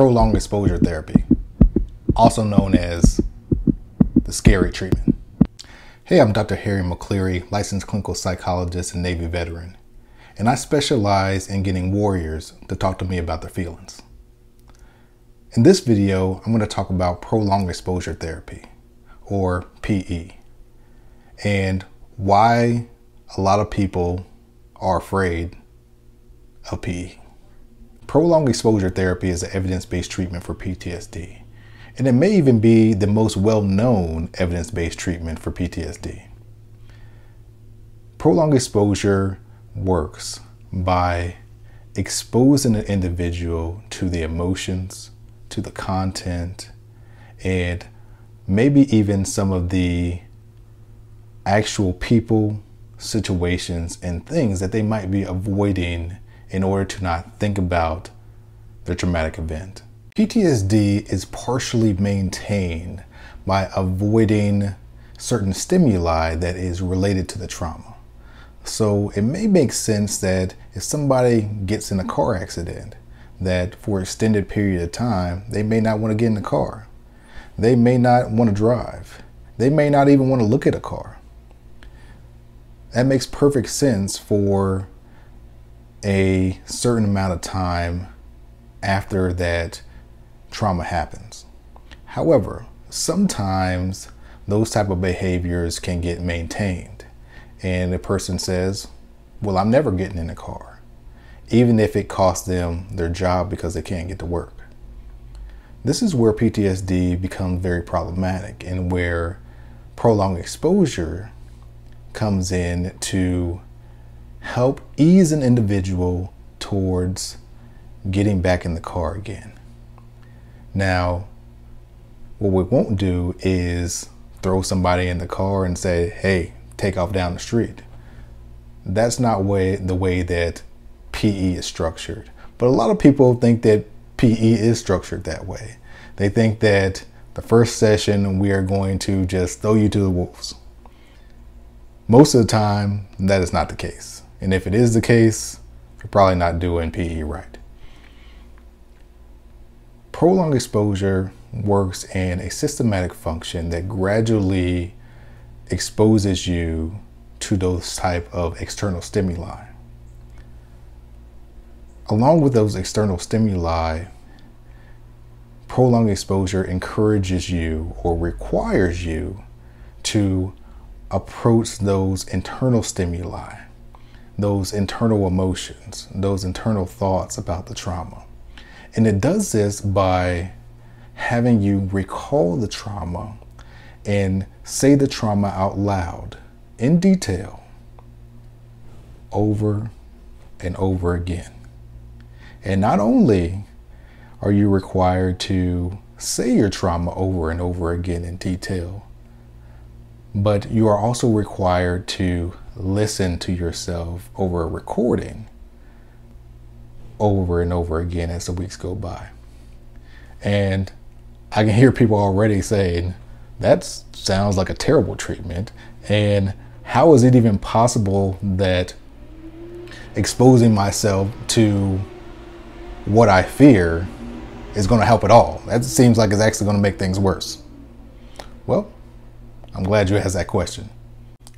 prolonged exposure therapy, also known as the scary treatment. Hey, I'm Dr. Harry McCleary, licensed clinical psychologist and Navy veteran, and I specialize in getting warriors to talk to me about their feelings. In this video, I'm going to talk about prolonged exposure therapy, or PE, and why a lot of people are afraid of PE. Prolonged exposure therapy is an evidence-based treatment for PTSD, and it may even be the most well-known evidence-based treatment for PTSD. Prolonged exposure works by exposing an individual to the emotions, to the content, and maybe even some of the actual people, situations, and things that they might be avoiding in order to not think about the traumatic event. PTSD is partially maintained by avoiding certain stimuli that is related to the trauma. So it may make sense that if somebody gets in a car accident, that for an extended period of time, they may not want to get in the car. They may not want to drive. They may not even want to look at a car. That makes perfect sense for a certain amount of time after that trauma happens. However, sometimes those type of behaviors can get maintained, and the person says, well, I'm never getting in a car, even if it costs them their job because they can't get to work. This is where PTSD becomes very problematic, and where prolonged exposure comes in to help ease an individual towards getting back in the car again. Now, what we won't do is throw somebody in the car and say, hey, take off down the street. That's not the way that PE is structured. But a lot of people think that PE is structured that way. They think that the first session we are going to just throw you to the wolves. Most of the time, that is not the case. And if it is the case, you're probably not doing PE right. Prolonged exposure works in a systematic function that gradually exposes you to those type of external stimuli. Along with those external stimuli, prolonged exposure encourages you or requires you to approach those internal stimuli, those internal emotions, those internal thoughts about the trauma. And it does this by having you recall the trauma and say the trauma out loud in detail over and over again. And not only are you required to say your trauma over and over again in detail, but you are also required to listen to yourself over a recording over and over again as the weeks go by. And I can hear people already saying, that sounds like a terrible treatment. And how is it even possible that exposing myself to what I fear is going to help at all? That seems like it's actually going to make things worse. Well, I'm glad you asked that question.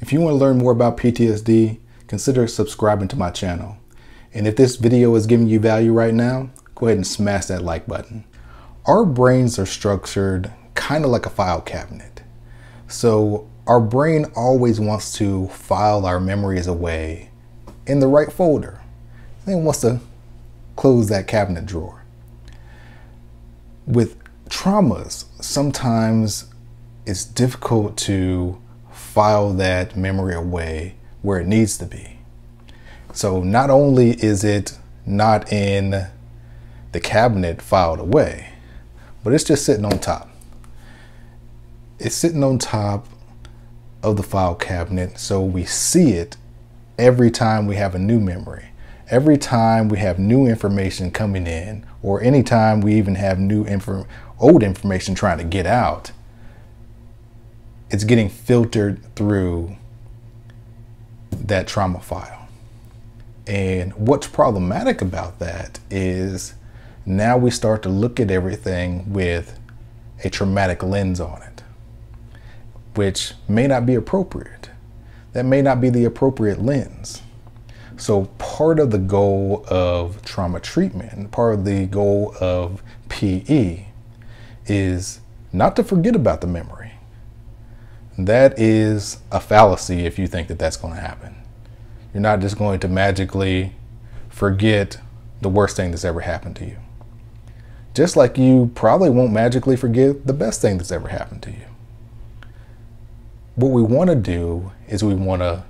If you want to learn more about PTSD, consider subscribing to my channel. And if this video is giving you value right now, go ahead and smash that like button. Our brains are structured kind of like a file cabinet. So our brain always wants to file our memories away in the right folder. Then wants to close that cabinet drawer. With traumas, sometimes it's difficult to file that memory away where it needs to be. So not only is it not in the cabinet filed away, but it's just sitting on top. It's sitting on top of the file cabinet, so we see it every time we have a new memory, every time we have new information coming in, or anytime we even have old information trying to get out. It's getting filtered through that trauma file. And what's problematic about that is Now we start to look at everything with a traumatic lens on it, which may not be appropriate. That may not be the appropriate lens. So part of the goal of trauma treatment, part of the goal of PE is not to forget about the memory. That is a fallacy if you think that that's going to happen. You're not just going to magically forget the worst thing that's ever happened to you. Just like you probably won't magically forget the best thing that's ever happened to you. What we want to do is we want to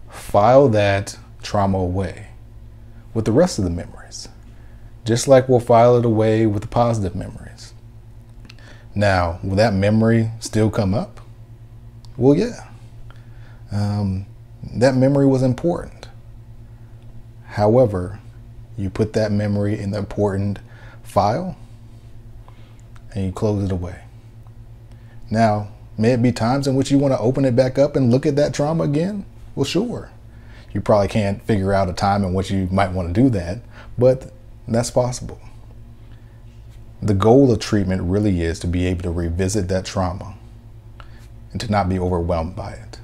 file that trauma away with the rest of the memories, just like we'll file it away with the positive memories. Now, will that memory still come up? Well, yeah. That memory was important. However, you put that memory in the important file and you close it away. Now, may it be times in which you want to open it back up and look at that trauma again? Well, sure. You probably can't figure out a time in which you might want to do that, but that's possible. The goal of treatment really is to be able to revisit that trauma and to not be overwhelmed by it.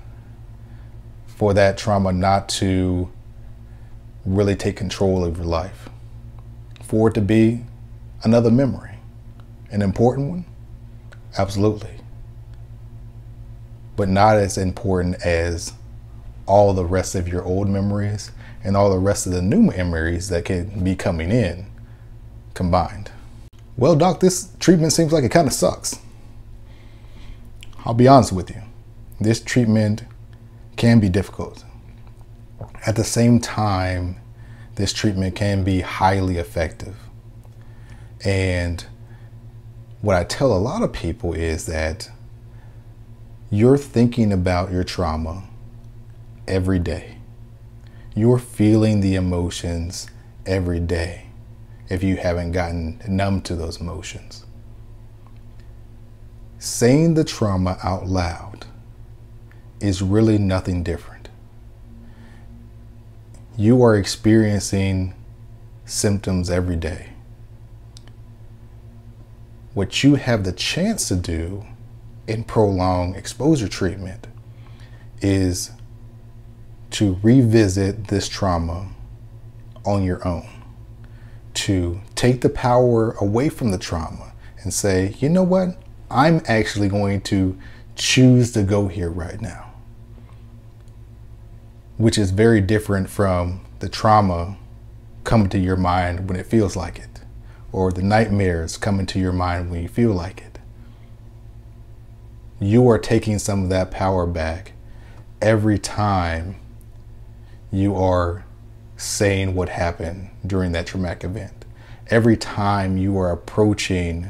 For that trauma not to really take control of your life. For it to be another memory. An important one? Absolutely. But not as important as all the rest of your old memories and all the rest of the new memories that can be coming in combined. Well, doc, this treatment seems like it kind of sucks. I'll be honest with you. This treatment can be difficult. At the same time, this treatment can be highly effective. And what I tell a lot of people is that you're thinking about your trauma every day. You're feeling the emotions every day if you haven't gotten numb to those emotions. Saying the trauma out loud is really nothing different. You are experiencing symptoms every day. What you have the chance to do in prolonged exposure treatment is to revisit this trauma on your own, to take the power away from the trauma and say, you know what? I'm actually going to choose to go here right now, which is very different from the trauma coming to your mind when it feels like it, or the nightmares coming to your mind when you feel like it. You are taking some of that power back every time you are saying what happened during that traumatic event. Every time you are approaching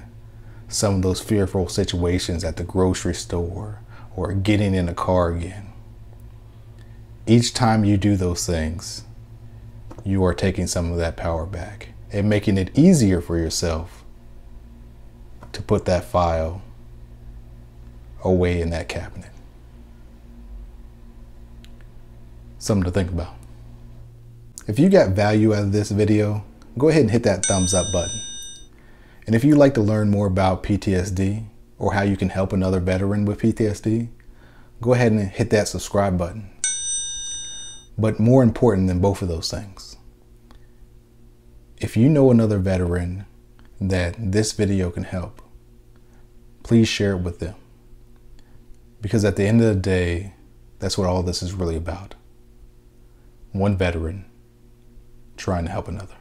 some of those fearful situations at the grocery store or getting in a car again. Each time you do those things, you are taking some of that power back and making it easier for yourself to put that file away in that cabinet. Something to think about. If you got value out of this video, go ahead and hit that thumbs up button. And if you'd like to learn more about PTSD or how you can help another veteran with PTSD, go ahead and hit that subscribe button. But more important than both of those things, if you know another veteran that this video can help, please share it with them. Because at the end of the day, that's what all this is really about. One veteran trying to help another.